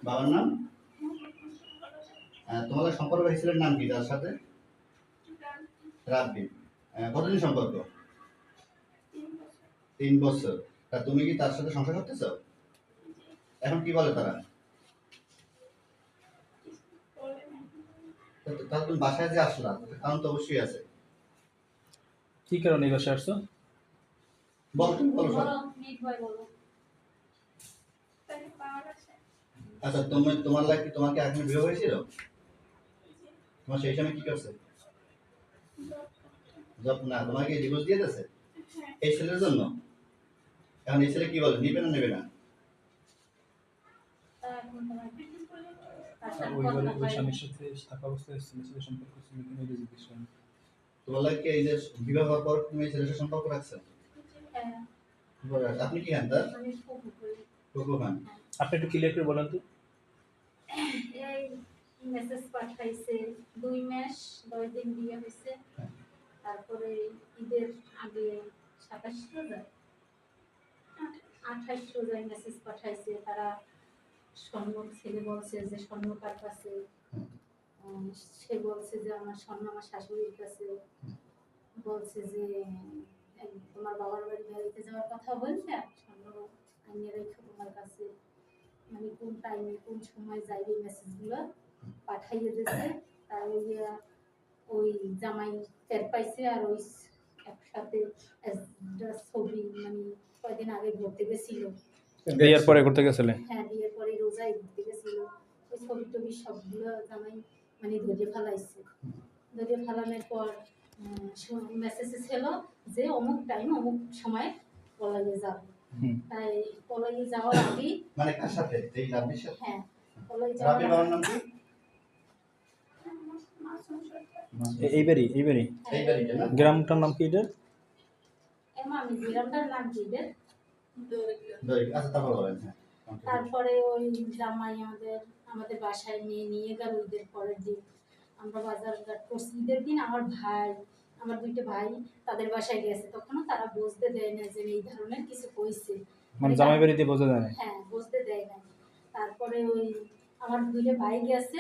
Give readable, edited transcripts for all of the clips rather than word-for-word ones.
বাবার নাম? তোমাদের সম্পর্ক হয়েছিল নাম কি তার সাথে? রাব্বি। কতদিন সম্পর্ক? 3 বছর। তা তুমি কি তার সাথে সংসার করতেছ? এখন কি বলে তারা? তাহলে তুমি বাসায় যে আসলা কারণ তো অবশ্যই আছে। কি কারণে এই বাসায় আসছো? বল, তুমি বলো সব। আচ্ছা, তোমার লাইফ তোমার কি এখন বিয়ে হয়েছিল? তোমার সেই সময় কি করছে? জব না, তোমাকে ডিভোর্স দিয়ে দিয়েছে এই ছেলের জন্য? এখন এই ছেলে কি বলে, নিবে না নেবে না? ওই স্বামীর সাথে থাকা অবস্থায় ছেলের সম্পর্ক ছিল কিনা এটা জিজ্ঞেস করেন। তোমার লাইফ এই যে বিবাহ হওয়ার পর তুমি এই ছেলের সাথে সম্পর্ক রাখছো? আপনি কি খান তার? কোকো খান। আপনি একটু ক্লিয়ার করে বলেন তো। এই মেসেজ পাঠাইছে 2 মাস 10 দিন বিয়ে হয়েছে। তারপরে ঈদের আগে 27 রোজায় 28 রোজায় মেসেজ পাঠাইছে। তারা স্বর্ণ, ছেলে বলছে যে স্বর্ণ কার কাছে, সে বলছে যে আমার স্বর্ণ আমার শাশুড়ির কাছে, বলছে যে তোমার বাবার বাড়ি বেড়াইতে যাওয়ার কথা বলছে, স্বর্ণ আনিয়ে রেখে তোমার কাছে, মানে কোন টাইমে কোন সময় যাইবে মেসেজগুলো পাঠাইয়ে দিয়েছে। তার ওই জামাই টের পাইছে আর ওই একসাথে ছবি, মানে কয়েকদিন আগে ঘুরতে গেছিল। বিয়ের পরে করতে গেছিলে? হ্যাঁ, বিয়ের পরে রোজায় ঘুরতে গেছিল। ওই ছবি টবি সবগুলো জামাই মানে ধরে ফেলাইছে। ধরে ফেলানোর পর মেসেজে ছিল যে অমুক টাইম অমুক সময় পলাইয়ে যাবে। তাই পলাইয়ে যাওয়ার আগে মানে কার সাথে? এই রাব্বির সাথে? হ্যাঁ, পলাইয়ে যাওয়ার রাব্বির বাবার নাম কি? এইবারই না? গ্রামটার নাম কি এটা? আমি গ্রামটার নাম কি রে? আচ্ছা, তারপর বলেন। তারপরে ওই জামাই আমাদের বাসায় নিয়ে গেল ঈদের পরের দিন। আমরা বাজার ঘাট করছি ঈদের দিন। আমার 2টা ভাই তাদের বাসায় গেছে। তখনও তারা বুঝতে দেয় না যে এই ধরনের কিছু হয়েছে, মানে জামাই বাড়িতে বোঝা যায় না? হ্যাঁ, বুঝতে দেয় না। তারপরে ওই আমার 2টা ভাই গেছে,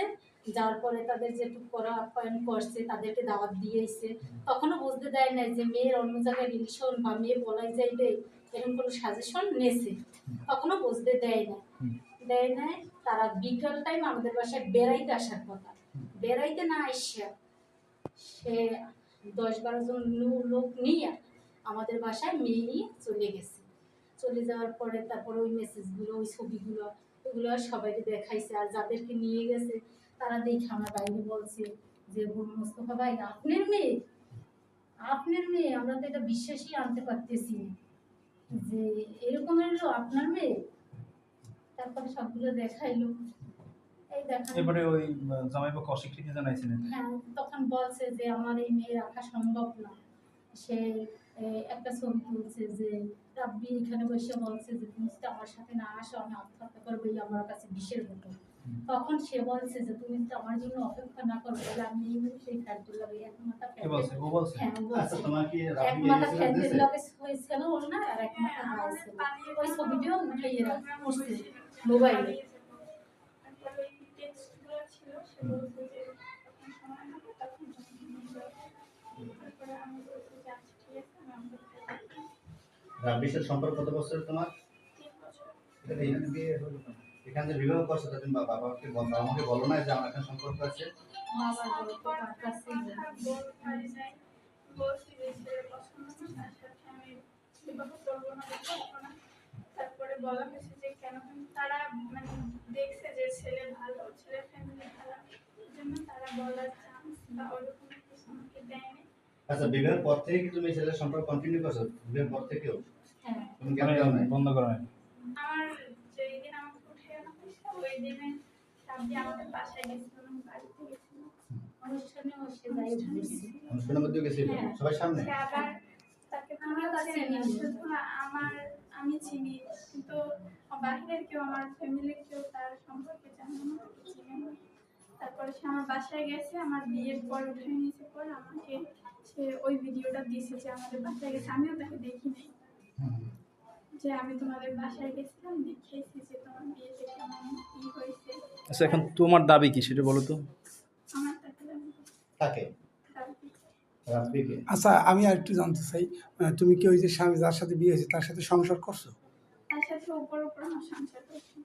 যাওয়ার পরে তাদের যেটুকু করা আপ্যায়ন করছে, তাদেরকে দাওয়াত দিয়েছে। তখনও বুঝতে দেয় না যে মেয়ের অন্য জায়গায় রিলেশন বা মেয়ে বলাই যাইবে এরকম কোনো সাজেশন নেছে, তখনও বুঝতে দেয় না। তারা বিকাল টাইম আমাদের বাসায় বেড়াইতে আসার কথা, বেড়াইতে না আসা সে 10-12 জন লোক নিয়ে আমাদের বাসায় মেয়ে নিয়ে চলে গেছে। চলে যাওয়ার পরে তারপরে ওই মেসেজগুলো, ওই ছবিগুলো, ওগুলো সবাইকে দেখাইছে। আর যাদেরকে নিয়ে গেছে তারা দেখে আমার বাইরে বলছে যে মোস্তফা ভাই আপনার মেয়ে, আমরা তো এটা বিশ্বাসই আনতে পারতেছি না যে এরকম হলো আপনার মেয়ে। তারপরে সবগুলো দেখাইলো। এই দেখা এবারে ওই জামাই পক্ষ অস্বীকৃতি জানাইছিলেন? হ্যাঁ, তখন বলছে যে আমার এই মেয়ে রাখা সম্ভব না। সে একটা ছবি তুলছে যে রাব্বি এখানে বসে বলছে যে তুমি যদি আমার সাথে না আসো আমি আত্মহত্যা করবো, এই আমার কাছে বিষের বোতল। তখন সে বলছে যে তুমি যদি আমার জন্য অপেক্ষা না করো তাহলে আমি এই মুহূর্তে ফ্যাক্টরি লাগে এক মাথা কে বলছে? ও বলছে? হ্যাঁ, ও বলছে। আচ্ছা, তোমার কি এক রাব্বি মাথা এই ফ্যাক্টরি ছেলে লাগে হয়েছিল ওর না, আর এক মাথা হয়েছিল। ওই ছবিটাও উঠাইয়ে রাখছে মোবাইলে। রাব্বির সাথে সম্পর্ক কত বছর তোমার? 3 বছর। এখান থেকে বিবাহ করছো তুমি আমাকে বলো না যে আমার একটা সম্পর্ক আছে? তারপরে বলা হয়েছে যে কেন তারা মানে দেখছে যে ছেলে ভালো, ছেলের ফ্যামিলি ভালো, এই জন্য তারা বলার চান্স বা ওরকম কিছু আমাকে দেয়নি। আচ্ছা, বিবাহের পর থেকে কি তুমি ছেলের সম্পর্ক কন্টিনিউ করছো? বিবাহের পর থেকেও হ্যাঁ, তুমি গ্যাপ দাও না? বন্ধ করা হয়? আমার যেই দিন আমাকে উঠে আনা হয়েছে ওই দিনে সাবজি আমাদের বাসায় গেছিল, আমি বাড়িতে গেছিলাম। অনুষ্ঠানে সে যাই ঘুরছে। অনুষ্ঠানের মধ্যে গেছিল সবাই সামনে? সে আবার তাকে আমার কাছে শুধু আমি চিনি, কিন্তু বাহিরের কেউ, আমার ফ্যামিলির কেউ তার সম্পর্কে জানে না, চিনে না। তারপরে সে আমার বাসায় গেছে, আমার বিয়ের পর উঠে নিয়েছে, পর আমাকে সে ওই ভিডিওটা দিয়েছে যে আমাদের বাসায় গেছে। আমিও তাকে দেখি নাই, যে আমি তোমাদের বাসায় গেছিলাম, দেখিয়েছি যে তোমার বিয়েতে কেমন কি হয়েছে। আচ্ছা, এখন তোমার দাবি কি সেটা বলো তো। আমার তাকে লাগবে। তাকে রাব্বি। রাব্বিকে। আচ্ছা, আমি আর একটু জানতে চাই, তুমি কি ওই যে স্বামী যার সাথে বিয়ে হয়েছে তার সাথে সংসার করছো? তার সাথে উপর উপর আমার সংসার করছে।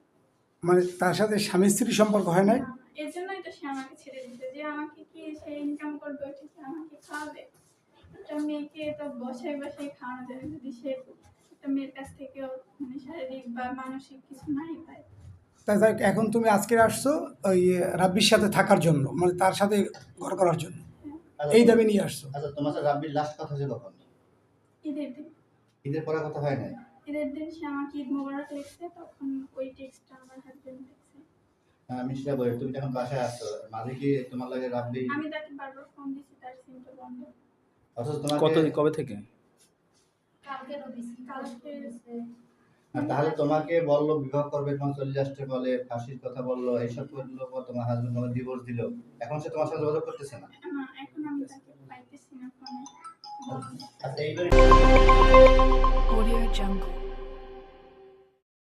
মানে তার সাথে স্বামী স্ত্রী সম্পর্ক হয় নাই? না, এর জন্যই তো সে আমাকে ছেড়ে দিতে, যে আমাকে কি সে ইনকাম করবে, ওইটা কি আমাকে খাওয়াবে? একটা মেয়েকে তো বসায় বসায় খাওয়ানো যাবে যদি সে একটা মেয়ের কাছ থেকেও মানে শারীরিক বা মানসিক কিছু নাই পায়। তাই যাক, এখন তুমি আজকে আসছো ওই রাব্বির সাথে থাকার জন্য, মানে তার সাথে ঘর করার জন্য আচ্ছা, এই দাবি নিয়ে আসছো? আচ্ছা, তোমার সাথে রাব্বির লাস্ট কথা হয়েছে কখন? ঈদের দিন। ঈদের পরে কথা হয় নাই? ঈদের দিন সে আমাকে ঈদ মোবারক লিখছে, তখন ওই টেক্সটটা আমার হাজবেন্ড লিখছে। আমি সেটা বলি, তুমি যখন বাসায় আসছো মাঝে কি তোমার লাগে রাব্বি, আমি তাকে বারবার ফোন দিছি, তার সিমটা বন্ধ। অথচ তোমাকে কবে থেকে? কালকেরও দিছি, কালকে দিছে। তাহলে তোমাকে বললো বিবাহ করবে, তোমার চলে আসতে বলে, ফাঁসির কথা বললো, এইসব করলো, পর তোমার হাজবেন্ড তোমাকে ডিভোর্স দিল, এখন সে তোমার সাথে যোগাযোগ করতেছে না? না, এখন আমি তাকে পাইতেছি না ফোনে। আচ্ছা, এইবার Audio Jungle.